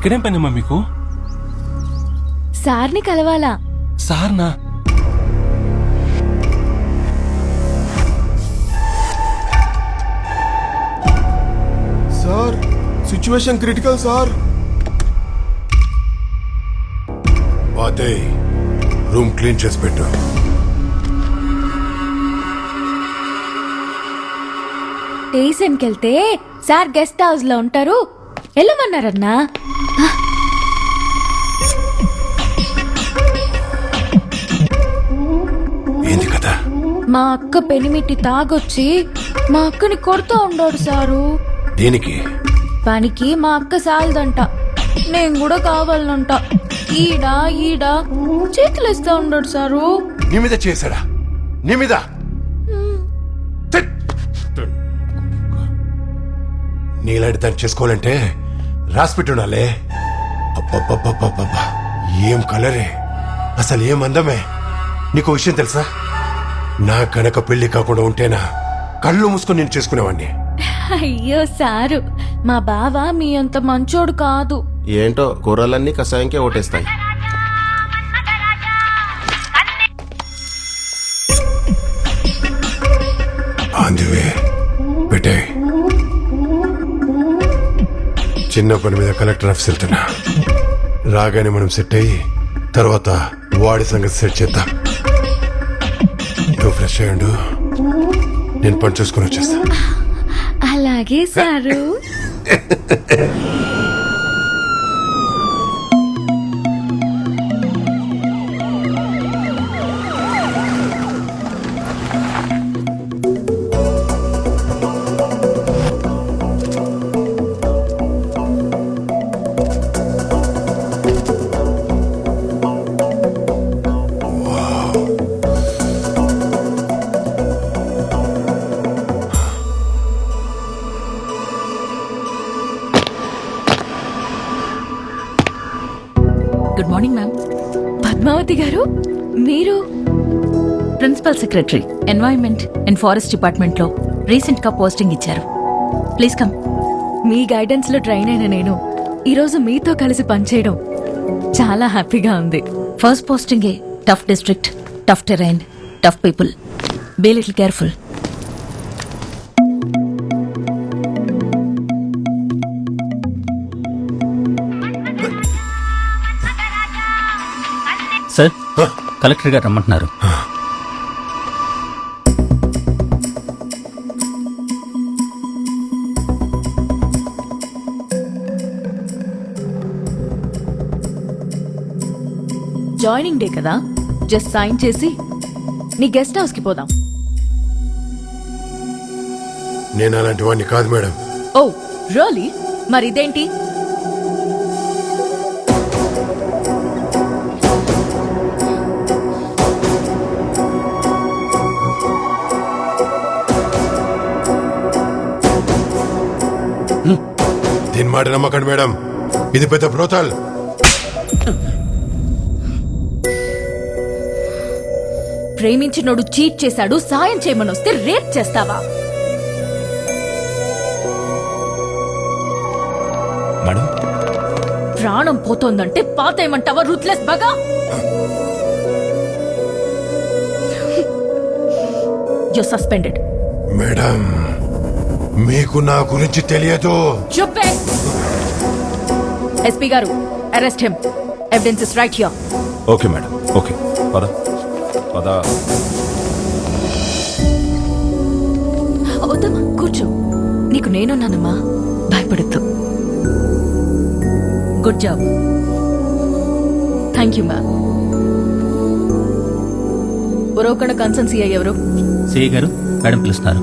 ఇక్కడేం పనిమ్మా మీకు? సార్ని కలవాలా? సార్నా? Sir situation critical sir. అదే రూమ్ క్లీన్ చేసి పెట్టు. స్టేషన్కి వెళ్తే సార్ గెస్ట్ హౌస్ లో ఉంటారు, వెళ్ళమన్నారన్నా. ఏంది కదా? మా అక్క పెనిమిటి తాగొచ్చి మా అక్కని కొడుతూ ఉండోడు సారు. దేనికి? పనికి మా అక్క సాలదంట, నేను కూడా కావాలంట. ఈడా ఈడా చేతులేస్తా ఉండోడు సారు. నీ మీద చేశాడా? నీ మీద? నీలాంటి దాన్ని చేసుకోవాలంటే రాసిపెట్టుండాలే. అబ్బబ్బబ్బబ్బబ్బా, ఏం కలరే, అసలు ఏం అందమే. నీకు విషయం తెలుసా? నా కనుక పెళ్లి కాకుండా ఉంటేనా కళ్ళు మూసుకొని నేను చేసుకునేవాడిని. అయ్యో సారు, మా బావ మీ అంత మంచోడు కాదు. ఏంటో కూరలన్నీ కషాయంకే ఓటేస్తాయి. అందువే పెట్టే. చిన్న పని మీద కలెక్టర్ ఆఫీస్ వెళ్తున్నా. రాగానే మనం సెట్ అయ్యి తర్వాత వాడి సంగతి సెట్ చేద్దాం. నువ్వు ఫ్రెష్ అయ్యండు, నేను పని చూసుకుని వచ్చేస్తా. అలాగే sir. Good morning ma'am. Padmavathi గారు, మీరు? Principal secretary, environment and forest department లో రీసెంట్ గా పోస్టింగ్ ఇచ్చారు. Please come. మీ గైడెన్స్ లో ట్రైన్ అయిన నేను ఈరోజు మీతో కలిసి పనిచేయడం చాలా హ్యాపీగా ఉంది. First posting a tough district, tough terrain, tough people. Be little careful. Sir, collector గారు రమ్మంటున్నారు. జాయినింగ్ డే కదా, జస్ట్ సైన్ చేసి నీ గెస్ట్ హౌస్ కి పోదాం. నేను అలాంటి వాడిని కాదు మేడం. ఓ రియల్లీ? మరి ఇదేంటి? దీని మాట నమ్మకండి మేడం, ఇది పెద్ద బ్రోతల్. ప్రేమించినోడు చీట్ చేశాడు, సాయం చేయమని వస్తే రేప్ చేస్తావా? మేడం, ప్రాణం పోతోందంటే పాతేయమంటావా? రూత్లెస్ బగా. You suspended. మేడం, మీకు నా గురించి తెలియదు. చెప్పే. ఎస్పీ గారు, arrest him. Evidence is right here. Okay madam, okay. పద పద. వద్దమ్మా, కూర్చో. నీకు నేనున్నానమ్మా, భయపడద్దు. Good job. Thank you ma'am. Uravakonda concern CI ఎవరు? సిఐ గారు, మేడం పిలుస్తున్నారు.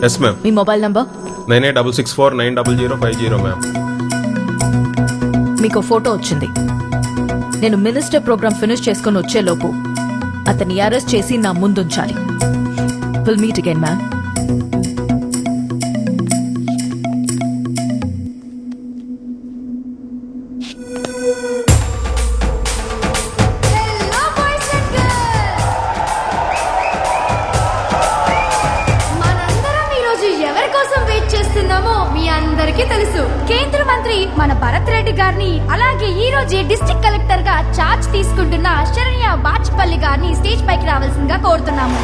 Yes ma'am. మీ మొబైల్ నంబర్? 9864900900 మ్యామ్. మీకు ఫోటో వచ్చింది. నేను మినిస్టర్ ప్రోగ్రామ్ ఫినిష్ చేసుకుని వచ్చేలోపు అతన్ని అరెస్ట్ చేసి నా ముందుంచాలి. Will meet again ma'am. మనందరం ఈరోజు ఎవరి కోసం వెయిట్ చేస్తున్నామో మీ అందరికీ అందరికీ తెలుసు కేంద్ర మంత్రి మన భరత్ రెడ్డి గారిని, అలాగే ఈ రోజే డిస్ట్రిక్ట్ కలెక్టర్ గా చార్జ్ తీసుకుంటున్న శరణ్య బాచ్పల్లి గారిని స్టేజ్ పైకి రావాల్సిందిగా కోరుతున్నాము.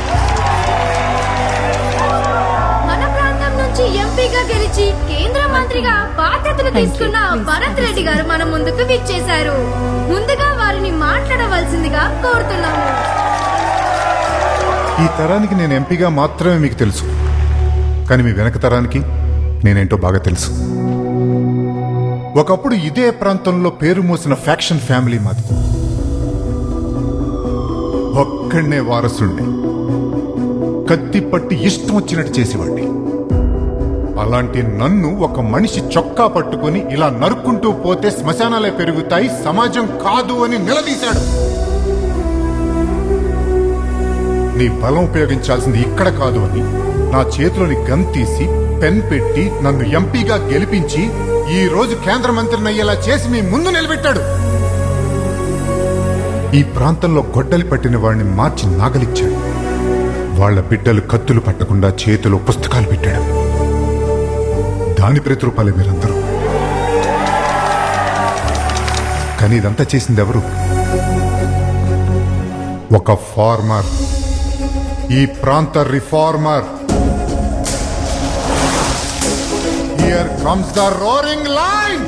మన ప్రాంతం నుంచి ఎంపీగా గెలిచి కేంద్ర మంత్రిగా బాధ్యతలు తీసుకున్న భరత్ రెడ్డి గారు మన ముందుకు విచ్చేశారు. ముందుగా వారిని మాట్లాడవలసిందిగా కోరుతున్నాము. ఈ తరానికి నేను ఎంపీగా మాత్రమే మీకు తెలుసు, కానీ మీ వెనక తరానికి నేనేంటో బాగా తెలుసు. ఒకప్పుడు ఇదే ప్రాంతంలో పేరు మోసిన ఫ్యాక్షన్ ఫ్యామిలీ మాది. ఒక్కడనే వారసుండి కత్తి పట్టి ఇష్టం వచ్చినట్టు చేసేవాడిని. అలాంటి నన్ను ఒక మనిషి చొక్కా పట్టుకుని ఇలా నరుక్కుంటూ పోతే శ్మశానాలే పెరుగుతాయి, సమాజం కాదు అని నిలదీశాడు. నీ బలం ఉపయోగించాల్సింది ఇక్కడ కాదు అని నా చేతిలోని గన్ తీసి పెన్ పెట్టి నన్ను ఎంపీగా గెలిపించి ఈ రోజు కేంద్ర మంత్రిని అయ్యేలా చేసి మీ ముందు నిలబెట్టాడు. ఈ ప్రాంతంలో గొడ్డలి పట్టిన వాడిని మార్చి నాగలిచ్చాడు. వాళ్ల బిడ్డలు కత్తులు పట్టకుండా చేతిలో పుస్తకాలు పెట్టాడు. దాని ప్రతిరూపాలే మీరందరూ. కానీ ఇదంతా చేసింది ఎవరు? ఒక ఫార్మర్, ఈ ప్రాంత reformer. Here comes the roaring lion!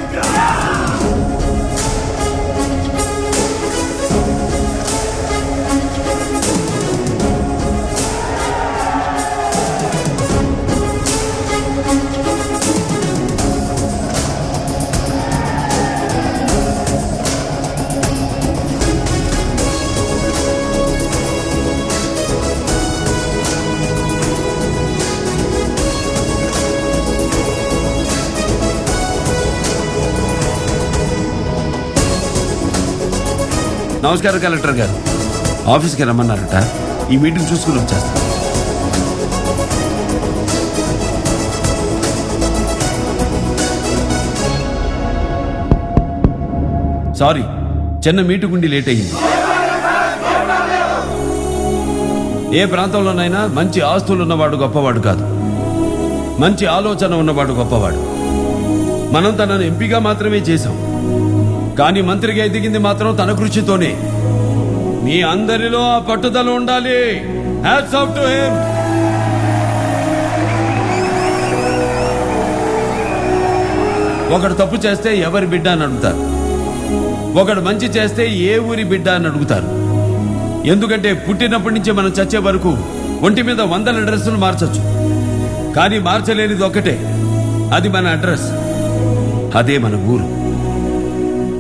నమస్కారం కలెక్టర్ గారు, ఆఫీస్కి రమ్మన్నారట. ఈ మీటింగ్ చూసుకుని వచ్చేస్తాను. సారీ, చిన్న మీటింగ్ ఉండి లేట్ అయ్యింది. ఏ ప్రాంతంలోనైనా మంచి ఆస్తులు ఉన్నవాడు గొప్పవాడు కాదు, మంచి ఆలోచన ఉన్నవాడు గొప్పవాడు. మనం తనను ఎంపీగా మాత్రమే చేశాం, కానీ మంత్రిగా ఎదిగింది మాత్రం తన కృషితోనే. మీ అందరిలో ఆ పట్టుదల ఉండాలి. Hats off to him. ఒకడు తప్పు చేస్తే ఎవరి బిడ్డ అని అడుగుతారు, ఒకడు మంచి చేస్తే ఏ ఊరి బిడ్డ అని అడుగుతారు. ఎందుకంటే పుట్టినప్పటి నుంచి మనం చచ్చే వరకు ఒంటి మీద 100 డ్రెస్సులు మార్చొచ్చు, కానీ మార్చలేనిది ఒక్కటే, అది మన అడ్రస్, అదే మన ఊరు.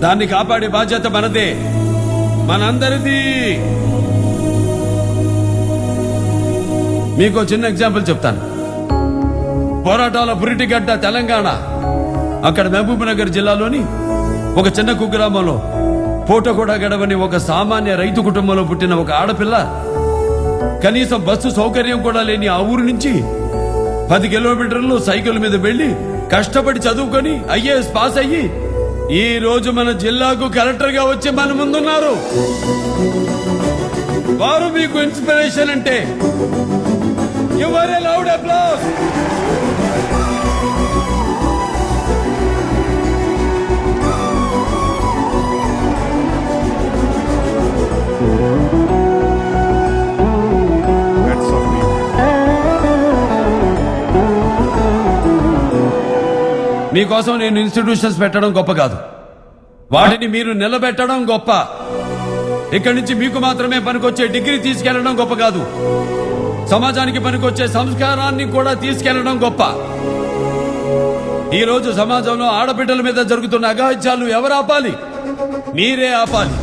దాన్ని కాపాడే బాధ్యత మనదే, మనందరిది. మీకు చిన్న ఎగ్జాంపుల్ చెప్తాను. పోరాటాల పురిటిగడ్డ తెలంగాణ, అక్కడ మహబూబ్ నగర్ జిల్లాలోని ఒక చిన్న కుగ్రామంలో పూట కూడా గడవని ఒక సామాన్య రైతు కుటుంబంలో పుట్టిన ఒక ఆడపిల్ల కనీసం బస్సు సౌకర్యం కూడా లేని ఆ ఊరు నుంచి 10 కిలోమీటర్లు సైకిల్ మీద వెళ్లి కష్టపడి చదువుకొని ఐఏఎస్ పాస్ అయ్యి ఈ రోజు మన జిల్లాకు కలెక్టర్ గా వచ్చి మన ముందున్నారు. వారు మీకు ఇన్స్పిరేషన్ అంటే యువర్ ఏ లౌడ్ అప్లాస్. మీకోసం నేను ఇన్స్టిట్యూషన్స్ పెట్టడం గొప్ప కాదు, వాటిని మీరు నిలబెట్టడం గొప్ప. ఇక్కడి నుంచి మీకు మాత్రమే పనికొచ్చే డిగ్రీ తీసుకెళ్లడం గొప్ప కాదు, సమాజానికి పనికొచ్చే సంస్కారాన్ని కూడా తీసుకెళ్లడం గొప్ప. ఈ రోజు సమాజంలో ఆడబిడ్డల మీద జరుగుతున్న అఘాయిత్యాలు ఎవరు ఆపాలి? మీరే ఆపాలి.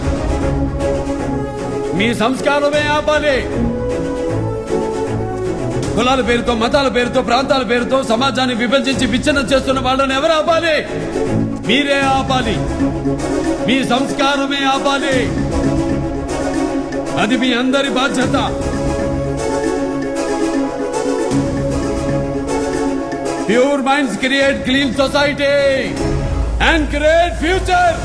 మీ సంస్కారమే ఆపాలి. కులాల పేరుతో, మతాల పేరుతో, ప్రాంతాల పేరుతో సమాజాన్ని విభజించి విచ్ఛిన్నం చేస్తున్న వాళ్ళని ఎవరు ఆపాలి? మీరే ఆపాలి. మీ సంస్కారమే ఆపాలి. అది మీ అందరి బాధ్యత. Pure minds create clean society and create future.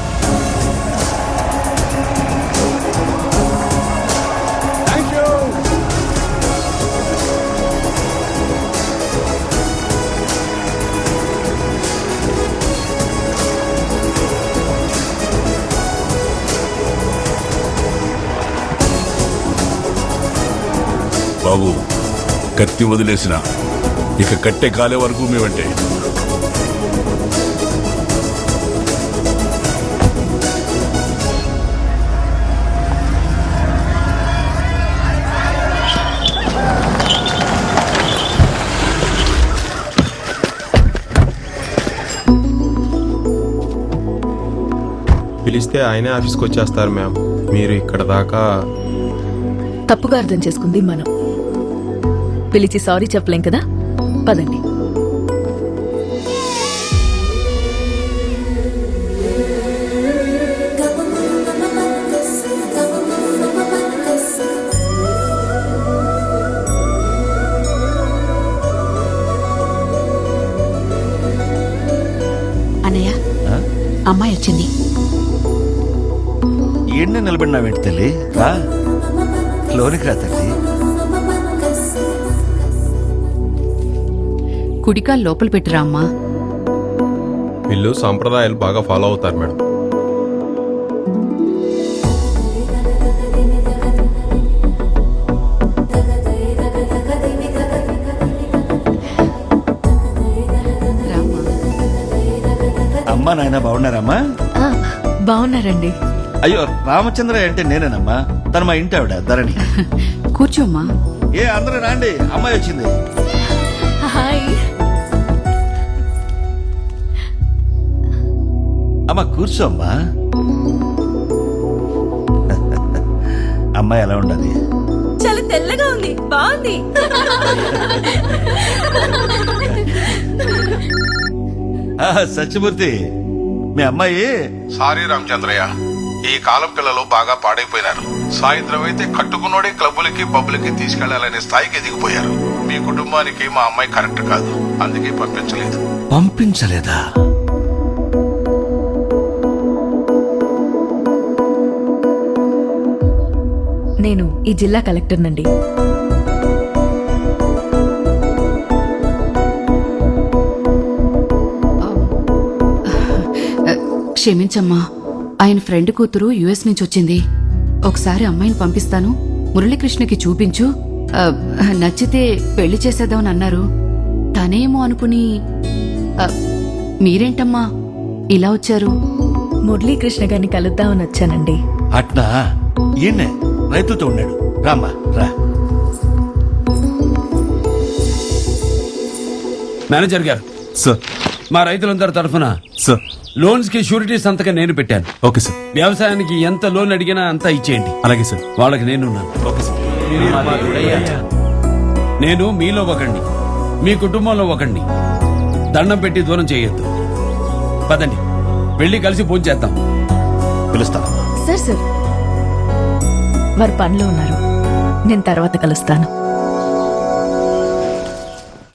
Thank you. బాబు కత్తి వదిలేసిన ఇక కట్టె కాలే వరకు మేమంటే పిలిస్తే ఆయనే ఆఫీస్కి వచ్చేస్తారు మ్యామ్. మీరు ఇక్కడ దాకా తప్పుగా అర్థం చేసుకుంది మనం. పిలిచి సారీ చెప్పలేం కదా, పదండి. అన్నయ్య, అమ్మాయి వచ్చింది. ఏంటి నిలబడినావేంటి తల్లి? రా, లోనికి రా తల్లి. కుడికాలు లోపల పెట్టిరా అమ్మా. వీళ్ళు సాంప్రదాయాలు బాగా ఫాలో అవుతారు మేడం. అమ్మా నాయన బాగున్నారమ్మా? బాగున్నారండి. అయ్యో, రామచంద్ర అంటే నేనేనమ్మా. తను మా ఇంటి ఆవిడ ధరణి. కూర్చోమ్మా. ఏ అందరూ రాండి, అమ్మాయి వచ్చింది. హాయ్. అమ్మా కూర్చోమ్మా. అమ్మాయి ఎలా ఉండాలి? చాలా తెల్లగా ఉంది, బాగుంది. సత్యమూర్తి, మీ అమ్మాయి. సారీ రామచంద్రయ్య, ఈ కాలం పిల్లలు బాగా పాడైపోయినారు. సాయంత్రం అయితే కట్టుకున్నోడే క్లబ్బులకి పబ్బులకి తీసుకెళ్లాలనే స్థాయికి ఎదిగిపోయారు. మీ కుటుంబానికి మా అమ్మాయి కరెక్ట్ కాదు, అందుకే పంపించలేదు. పంపించలేదా? నేను ఈ జిల్లా కలెక్టర్ నండి. క్షమించమ్మా, ఆయన ఫ్రెండ్ కూతురు యుఎస్ నుంచి వచ్చింది. ఒకసారి అమ్మాయిని పంపిస్తాను, మురళీకృష్ణకి చూపించు, నచ్చితే పెళ్లి చేసేద్దామని అన్నారు. తనేమో అనుకుని. మీరేంటమ్మా ఇలా వచ్చారు? మురళీకృష్ణ గారిని కలుద్దామని వచ్చానండి. అట్నా? ఈయన్నే రైతులతో ఉన్నాడు. రామ్మా రా. మేనేజర్ గారు, సార్. మా రైతులందరి తరఫున సార్. లోన్స్ కి షూరిటీ సంతకం నేను పెట్టాను. Okay sir. వ్యవసాయానికి ఎంత లోన్ అడిగినా అంత ఇచ్చేయండి. అలాగే సార్. వాళ్ళకి నేనున్నాను. Okay sir. నేను మీలో ఒకండి, మీ కుటుంబంలో ఒకండి. దండం పెట్టి దూరం చేయొద్దు. పదండి, వెళ్ళి కలిసి పూజ చేద్దాం. పిలుస్తానమ్మా. సార్ వారు పనిలో ఉన్నారు, నేను తర్వాత కలుస్తాను.